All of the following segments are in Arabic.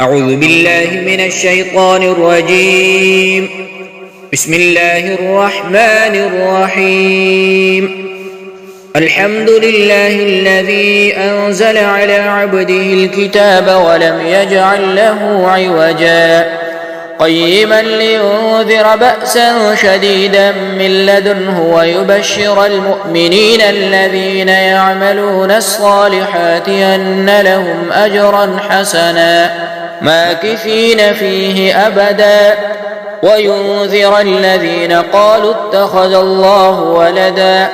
أعوذ بالله من الشيطان الرجيم. بسم الله الرحمن الرحيم. الحمد لله الذي أنزل على عبده الكتاب ولم يجعل له عوجا قيما لينذر بأسا شديدا من لدنه ويبشر المؤمنين الذين يعملون الصالحات أن لهم أجرا حسنا ماكثين فيه أبدا وينذر الذين قالوا اتخذ الله ولدا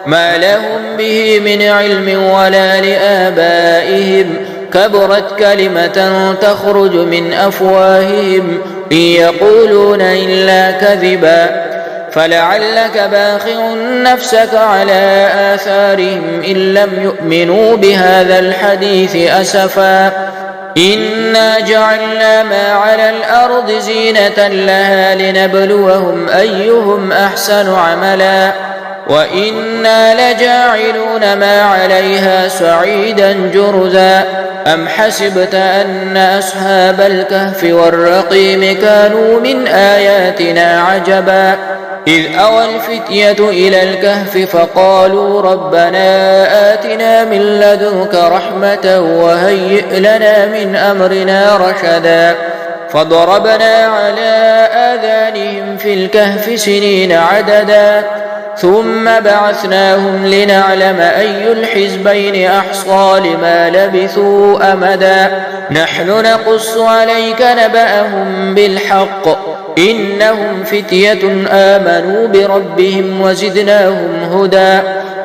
ما لهم به من علم ولا لآبائهم كبرت كلمة تخرج من أفواههم إن يقولون إلا كذبا فلعلك باخع نفسك على آثارهم إن لم يؤمنوا بهذا الحديث أسفا إنا جعلنا ما على الأرض زينة لها لنبلوهم أيهم أحسن عملا وإنا لجاعلون ما عليها صعيدا جرزا أم حسبت أن أصحاب الكهف والرقيم كانوا من آياتنا عجبا إذ أوى الفتية إلى الكهف فقالوا ربنا آتنا من لدنك رحمة وهيئ لنا من أمرنا رشدا فضربنا على آذانهم في الكهف سنين عددا ثم بعثناهم لنعلم أي الحزبين أحصى لما لبثوا أمدا نحن نقص عليك نبأهم بالحق إنهم فتية آمنوا بربهم وزدناهم هدى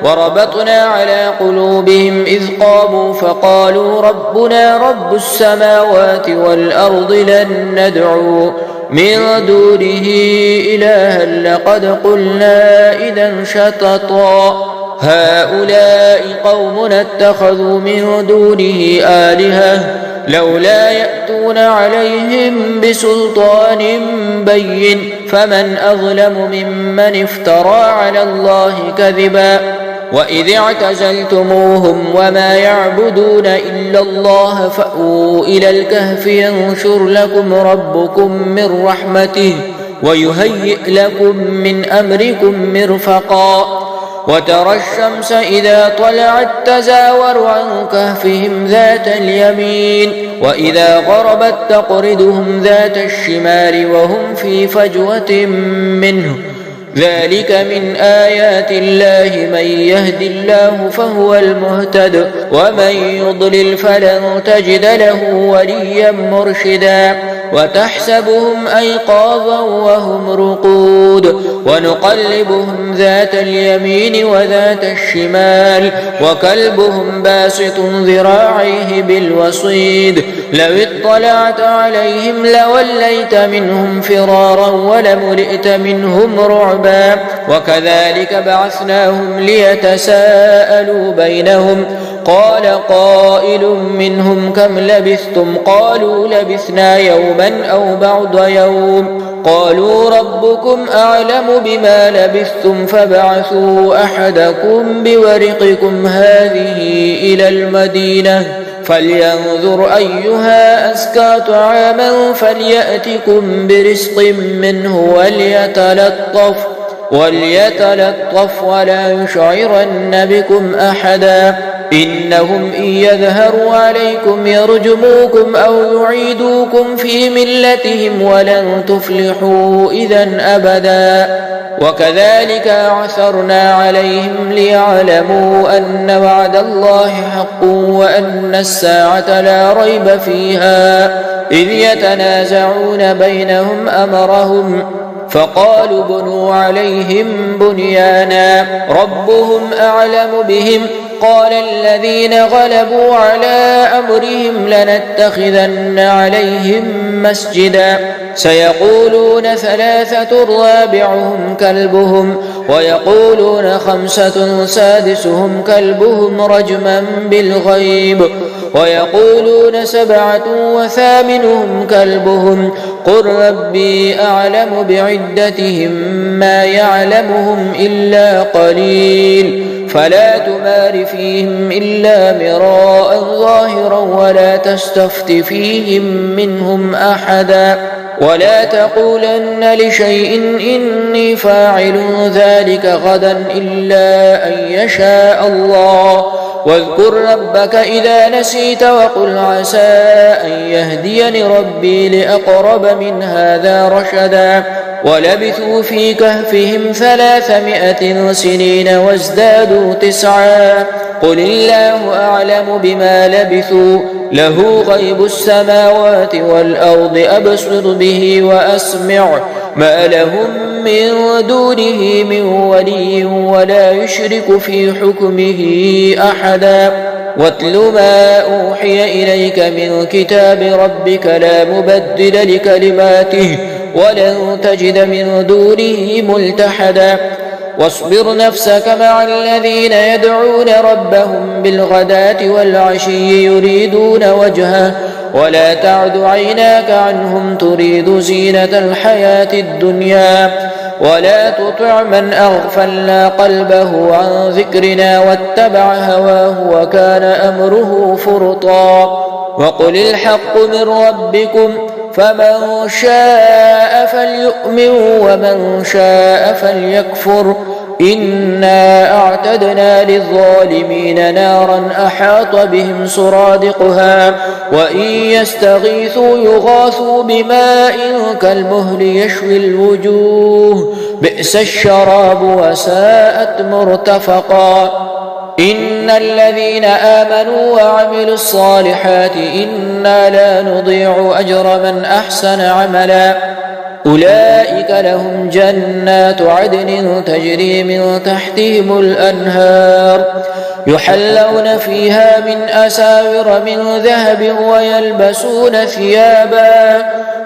وربطنا على قلوبهم إذ قاموا فقالوا ربنا رب السماوات والأرض لن ندعو من دونه إلها لقد قلنا إذا شططا هؤلاء قومنا اتخذوا من دونه آلهة لولا يأتون عليهم بسلطان بين فمن أظلم ممن افترى على الله كذبا وإذ اعتزلتموهم وما يعبدون إلا الله فأووا إلى الكهف ينشر لكم ربكم من رحمته ويهيئ لكم من أمركم مرفقا وترى الشمس إذا طلعت تزاور عن كهفهم ذات اليمين وإذا غربت تقرضهم ذات الشمال وهم في فجوة منه ذلك من آيات الله من يهد الله فهو المهتد ومن يضلل فلن تجد له وليا مرشدا وتحسبهم أيقاظا وهم رقود ونقلبهم ذات اليمين وذات الشمال وكلبهم باسط ذراعيه بالوصيد لو اطلعت عليهم لوليت منهم فرارا ولملئت منهم رعبا وكذلك بعثناهم ليتساءلوا بينهم قال قائل منهم كم لبثتم قالوا لبثنا يوما أو بعض يوم قالوا ربكم أعلم بما لبثتم فابعثوا أحدكم بورقكم هذه إلى المدينة فلينظر أيها أزكى طعاما فليأتكم برزق منه وليتلطف ولا يشعرن بكم أحدا إنهم إن يظهروا عليكم يرجموكم أو يعيدوكم في ملتهم ولن تفلحوا إذا أبدا وكذلك عثرنا عليهم ليعلموا أن وعد الله حق وأن الساعة لا ريب فيها إذ يتنازعون بينهم أمرهم فقالوا بنوا عليهم بنيانا ربهم أعلم بهم قال الذين غلبوا على أمرهم لنتخذن عليهم مسجدا سيقولون ثلاثة رابعهم كلبهم ويقولون خمسة سادسهم كلبهم رجما بالغيب ويقولون سبعة وثامنهم كلبهم قل ربي أعلم بعدتهم ما يعلمهم إلا قليل فلا تمار فيهم إلا مراء ظاهرا ولا تستفت فيهم منهم أحدا ولا تقولن لشيء إني فاعل ذلك غدا إلا أن يشاء الله واذكر ربك إذا نسيت وقل عسى أن يهديني ربي لأقرب من هذا رشدا ولبثوا في كهفهم 300 سنين وازدادوا 9 قل الله أعلم بما لبثوا له غيب السماوات والأرض أبصر به وأسمع ما لهم من دونه من ولي ولا يشرك في حكمه أحدا واتل ما أوحي إليك من كتاب ربك لا مبدل لكلماته ولن تجد من دونه ملتحدا واصبر نفسك مع الذين يدعون ربهم بالغداة والعشي يريدون وجهه ولا تعد عيناك عنهم تريد زينة الحياة الدنيا ولا تطع من أغفلنا قلبه عن ذكرنا واتبع هواه وكان أمره فرطا وقل الحق من ربكم فمن شاء فليؤمن ومن شاء فليكفر إنا أعتدنا للظالمين نارا أحاط بهم سرادقها وإن يستغيثوا يغاثوا بماء كالمهل يشوي الوجوه بئس الشراب وساءت مرتفقا إن الذين آمنوا وعملوا الصالحات إنا لا نضيع أجر من أحسن عملا أولئك لهم جنات عدن تجري من تحتهم الأنهار يحلون فيها من أساور من ذهب ويلبسون ثيابا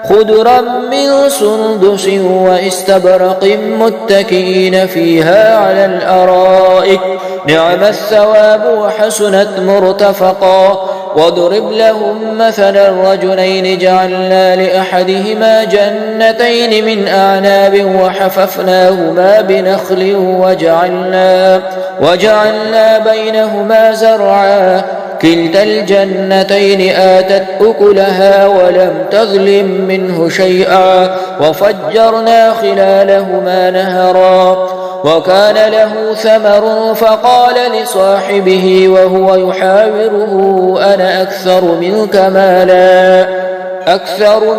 خضرا من سندس واستبرق متكئين فيها على الأرائك نعم الثواب وحسنت مرتفقا واضرب لهم مثلا الرجلين جعلنا لأحدهما جنتين من أعناب وحففناهما بنخل وجعلنا بينهما زرعا كلتا الجنتين آتت أكلها ولم تظلم منه شيئا وفجرنا خلالهما نهرا وكان له ثمر فقال لصاحبه وهو يحاوره أنا أكثر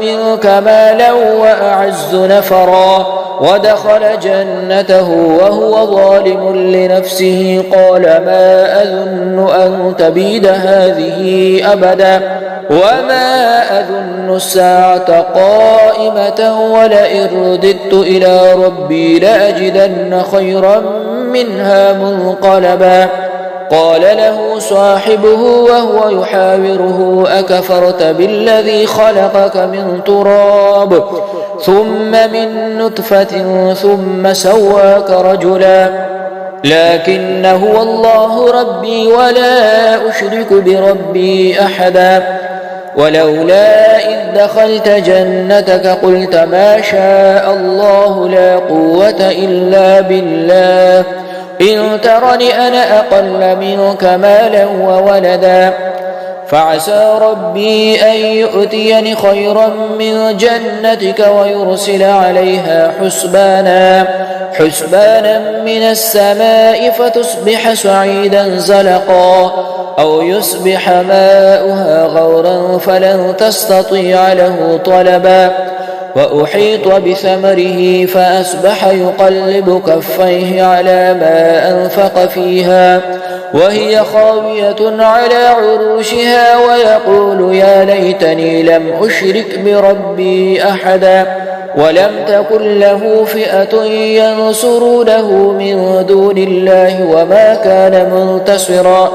منك مالا وأعز نفرا ودخل جنته وهو ظالم لنفسه قال ما أظن أن تبيد هذه أبدا وما أظن الساعة قائمة ولئن رددت إلى ربي لأجدن خيرا منها منقلبا قال له صاحبه وهو يحاوره أكفرت بالذي خلقك من تراب ثم من نطفة ثم سواك رجلا لكن هو الله ربي ولا أشرك بربي أحدا ولولا إذ دخلت جنتك قلت ما شاء الله لا قوة إلا بالله إن ترني أنا أقل منك مالا وولدا فعسى ربي أن يؤتيني خيرا من جنتك ويرسل عليها حسبانا من السماء فتصبح سعيدا زلقا أو يصبح ماؤها غورا فلن تستطيع له طلبا وأحيط بثمره فأصبح يقلب كفيه على ما أنفق فيها وهي خاوية على عروشها ويقول يا ليتني لم أشرك بربي أحدا ولم تكن له فئة ينصرونه من دون الله وما كان منتصرا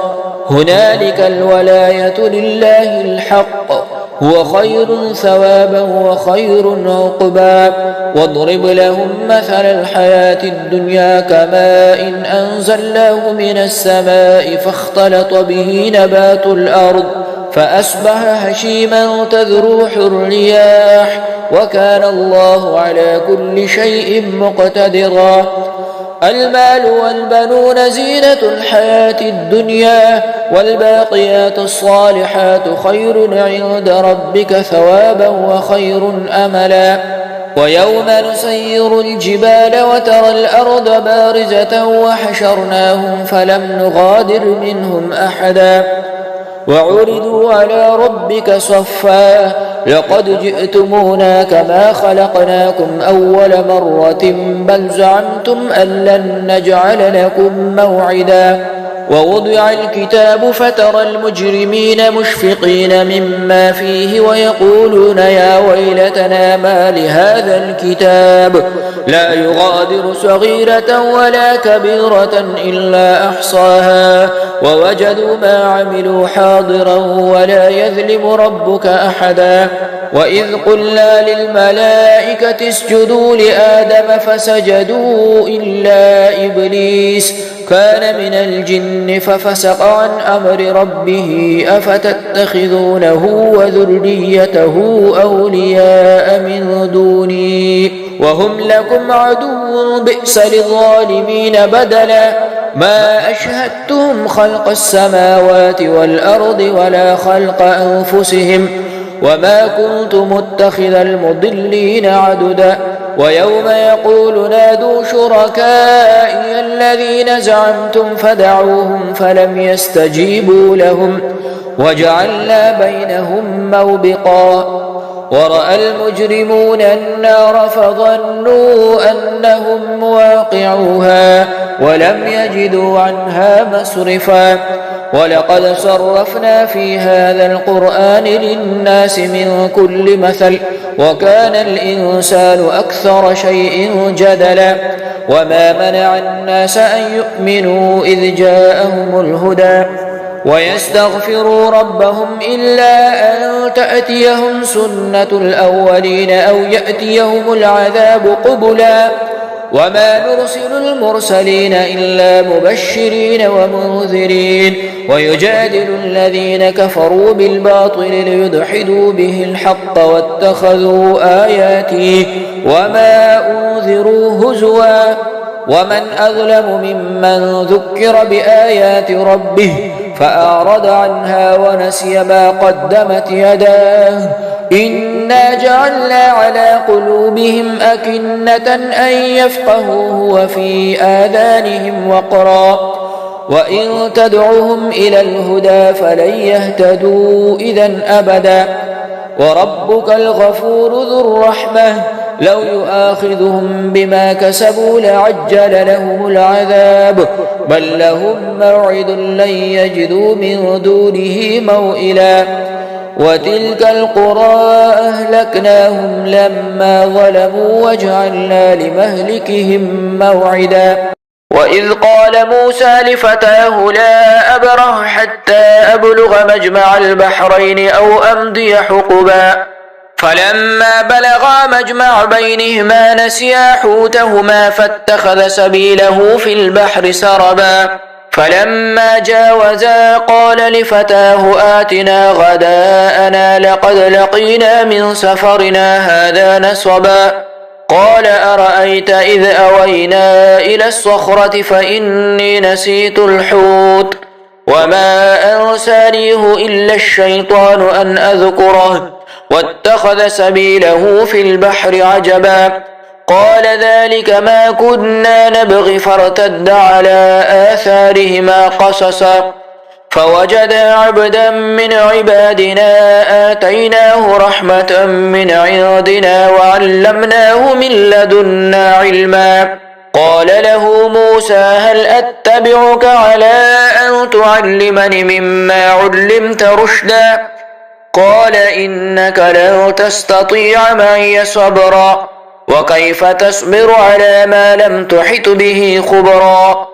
هنالك الولاية لله الحق هو خير ثوابا وخير عقبا واضرب لهم مثل الحياة الدنيا كماء إن أنزلناه من السماء فاختلط به نبات الأرض فأصبح هشيما تذروح الرياح وكان الله على كل شيء مقتدرا المال والبنون زينة الحياة الدنيا والباقيات الصالحات خير عند ربك ثوابا وخير أملا ويوم نسير الجبال وترى الأرض بارزة وحشرناهم فلم نغادر منهم أحدا وعرضوا على ربك صفا لقد جئتمونا كما خلقناكم أول مرة بل زعمتم أن لن نجعل لكم موعدا ووضع الكتاب فترى المجرمين مشفقين مما فيه ويقولون يا ويلتنا ما لهذا الكتاب لا يغادر صغيرة ولا كبيرة إلا أحصاها ووجدوا ما عملوا حاضرا ولا يظلم ربك أحدا وإذ قلنا للملائكة اسجدوا لآدم فسجدوا إلا إبليس كان من الجن ففسق عن أمر ربه أفتتخذونه وذريته أولياء من دوني وهم لكم عدو بئس للظالمين بدلا ما أشهدتهم خلق السماوات والأرض ولا خلق أنفسهم وما كنت متخذ المضلين عددا ويوم يقول نادوا شركائي الذين زعمتم فدعوهم فلم يستجيبوا لهم وجعلنا بينهم موبقا ورأى المجرمون النار فظنوا أنهم مواقعوها ولم يجدوا عنها مصرفا ولقد صرفنا في هذا القرآن للناس من كل مثل وكان الإنسان أكثر شيء جدلا وما منع الناس أن يؤمنوا إذ جاءهم الهدى ويستغفروا ربهم إلا أن تأتيهم سنة الأولين أو يأتيهم العذاب قبلا وما نرسل المرسلين إلا مبشرين ومنذرين ويجادل الذين كفروا بالباطل ليدحدوا به الحق واتخذوا آياتي وما أنذروا هزوا ومن أظلم ممن ذكر بآيات ربه فأعرض عنها ونسي ما قدمت يداه إنا جعلنا على قلوبهم أكنة أن يفقهوه وفي آذانهم وقرا وإن تدعوهم إلى الهدى فلن يهتدوا إذا أبدا وربك الغفور ذو الرحمة لو يؤاخذهم بما كسبوا لعجل لهم العذاب بل لهم موعد لن يجدوا من دونه موئلا وتلك القرى أهلكناهم لما ظلموا وجعلنا لمهلكهم موعدا وإذ قال موسى لفتاه لا أبرح حتى أبلغ مجمع البحرين أو أمضي حقبا فلما بلغا مجمع بينهما نسيا حوتهما فاتخذ سبيله في البحر سربا فلما جاوزا قال لفتاه آتنا غداءنا لقد لقينا من سفرنا هذا نصبا قال أرأيت إذ أوينا إلى الصخرة فإني نسيت الحوت وما أنسانيه إلا الشيطان أن أذكره واتخذ سبيله في البحر عجبا قال ذلك ما كنا نبغي فارتد على آثارهما قصصا فوجدا عبدا من عبادنا آتيناه رحمة من عندنا وعلمناه من لدنا علما قال له موسى هل أتبعك على أن تعلمني مما علمت رشدا قال إنك لن تستطيع معي صبرا وكيف تصبر على ما لم تحط به خبرا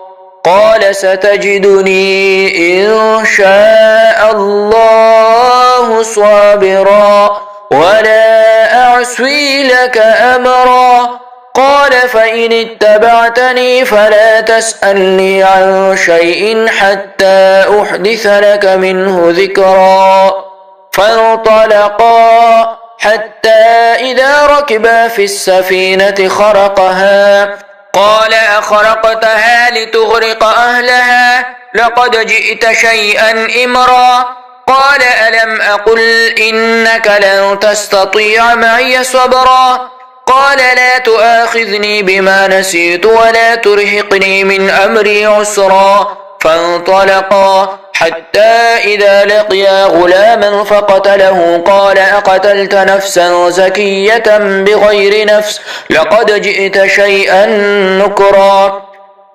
قال ستجدني إن شاء الله صابرا ولا أعصي لك أمرا قال فإن اتبعتني فلا تسألني عن شيء حتى أحدث لك منه ذكرا فانطلقا حتى إذا ركبا في السفينة خرقها قال أخرقتها لتغرق أهلها لقد جئت شيئا إمرا قال ألم أقل إنك لن تستطيع معي صبرا قال لا تؤاخذني بما نسيت ولا ترهقني من أمري عسرا فانطلقا حتى إذا لقيا غلاما فقتله قال أقتلت نفسا زكية بغير نفس لقد جئت شيئا نكرا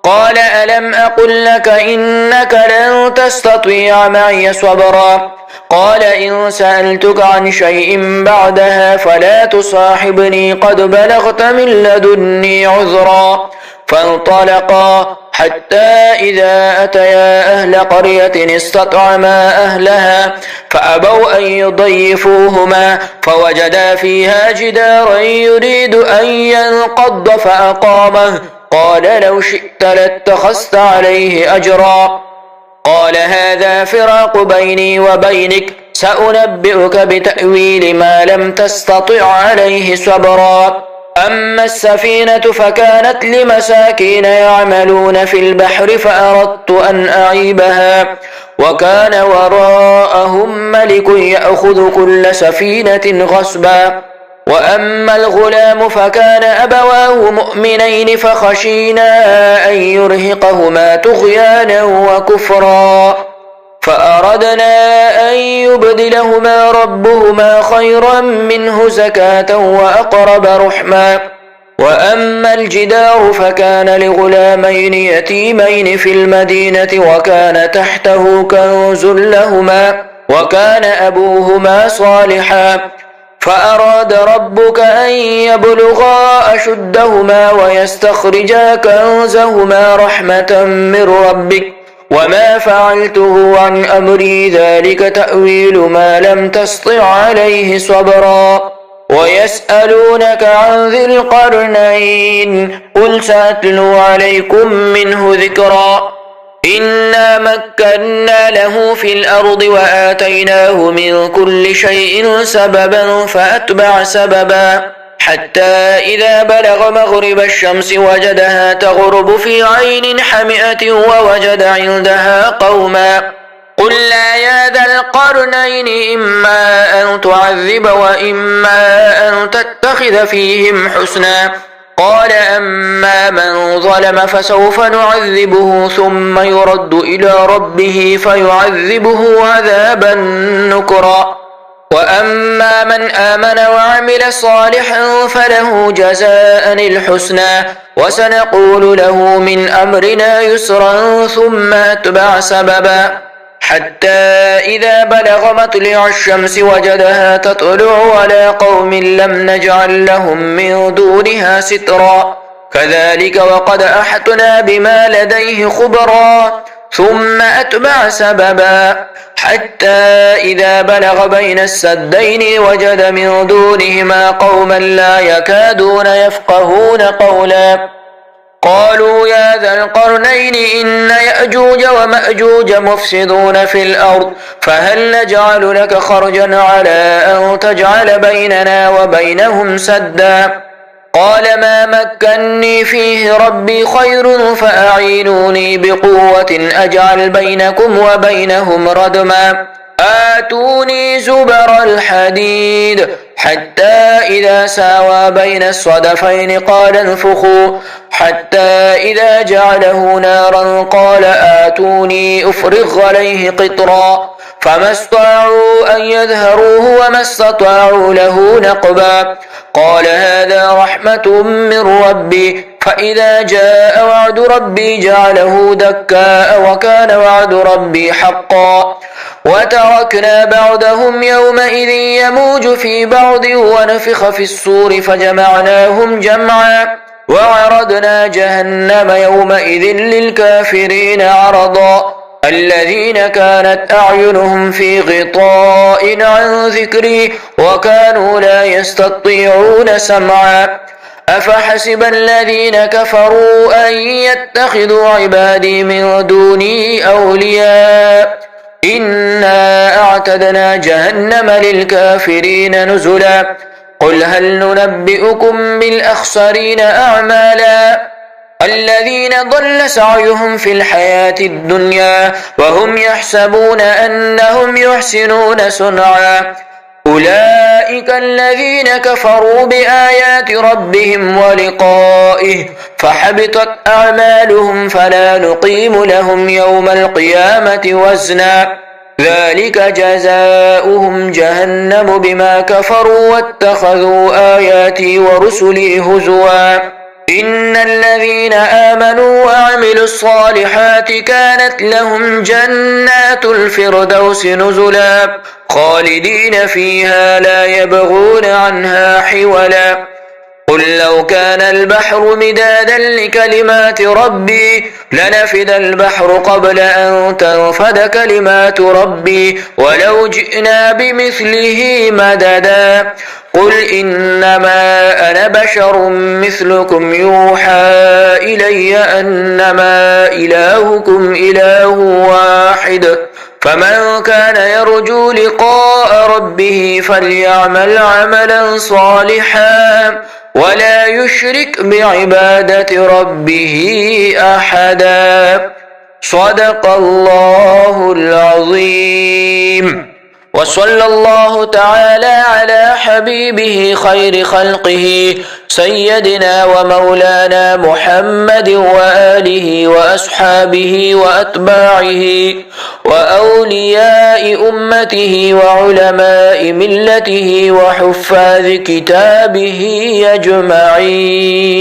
قال ألم أقل لك إنك لن تستطيع معي صبرا قال إن سألتك عن شيء بعدها فلا تصاحبني قد بلغت من لدني عذرا فانطلقا حتى إذا أتيا أهل قرية استطعما أهلها فأبوا أن يضيفوهما فوجدا فيها جدارا يريد أن ينقض فأقامه قال لو شئت لاتخذت عليه أجرا قال هذا فراق بيني وبينك سأنبئك بتأويل ما لم تستطع عليه صبرا أما السفينة فكانت لمساكين يعملون في البحر فأردت أن أعيبها وكان وراءهم ملك يأخذ كل سفينة غصبا وأما الغلام فكان أبواه مؤمنين فخشينا أن يرهقهما طغيانا وكفرا فأردنا أن يبدلهما ربهما خيرا منه زكاة وأقرب رحما وأما الجدار فكان لغلامين يتيمين في المدينة وكان تحته كنز لهما وكان أبوهما صالحا فأراد ربك أن يبلغا أشدهما ويستخرجا كنزهما رحمة من ربك وما فعلته عن أمري ذلك تأويل ما لم تسطع عليه صبرا ويسألونك عن ذي القرنين قل سأتلو عليكم منه ذكرا إنا مكنا له في الأرض وآتيناه من كل شيء سببا فأتبع سببا حتى إذا بلغ مغرب الشمس وجدها تغرب في عين حمئة ووجد عندها قوما قلنا يا ذا القرنين إما أن تعذب وإما أن تتخذ فيهم حسنا قال أما من ظلم فسوف نعذبه ثم يرد إلى ربه فيعذبه عذابا نكرا وأما من آمن وعمل صالحا فله جزاء الحسنى وسنقول له من أمرنا يسرا ثم أتبع سببا حتى إذا بلغ مطلع الشمس وجدها تطلع على قوم لم نجعل لهم من دونها سترا كذلك وقد أحطنا بما لديه خبرا ثم أتبع سببا حتى إذا بلغ بين السدين وجد من دونهما قوما لا يكادون يفقهون قولا قالوا يا ذا القرنين إن يأجوج ومأجوج مفسدون في الأرض فهل نجعل لك خرجا على أن تجعل بيننا وبينهم سدا قال ما مكني فيه ربي خير فأعينوني بقوة أجعل بينكم وبينهم ردما آتوني زبر الحديد حتى إذا ساوى بين الصدفين قال انفخوا حتى إذا جعله نارا قال آتوني أفرغ عليه قطرا فما استطاعوا أن يظهروه وما استطاعوا له نقبا قال هذا رحمة من ربي فإذا جاء وعد ربي جعله دكاء وكان وعد ربي حقا وتركنا بعضهم يومئذ يموج في بعض ونفخ في الصور فجمعناهم جمعا وعرضنا جهنم يومئذ للكافرين عرضا الذين كانت أعينهم في غطاء عن ذكري وكانوا لا يستطيعون سمعا أفحسب الذين كفروا أن يتخذوا عبادي من دوني أولياء إنا أعتدنا جهنم للكافرين نزلا قل هل ننبئكم بالأخسرين أعمالا الذين ضل سعيهم في الحياة الدنيا وهم يحسبون أنهم يحسنون صنعا أولئك الذين كفروا بآيات ربهم ولقائه فحبطت أعمالهم فلا نقيم لهم يوم القيامة وزنا ذلك جزاؤهم جهنم بما كفروا واتخذوا آياتي ورسلي هزوا إن الذين آمنوا وعملوا الصالحات كانت لهم جنات الفردوس نزلا خالدين فيها لا يبغون عنها حولا قل لو كان البحر مدادا لكلمات ربي لنفد البحر قبل أن تنفد كلمات ربي ولو جئنا بمثله مددا قل إنما أنا بشر مثلكم يوحى إلي أنما إلهكم إله واحد فمن كان يرجو لقاء ربه فليعمل عملا صالحا ولا يشرك بعبادة ربه أحدا صدق الله العظيم وصلى الله تعالى على حبيبه خير خلقه سيدنا ومولانا محمد وآله وأصحابه وأتباعه وأولياء أمته وعلماء ملته وحفاظ كتابه أجمعين.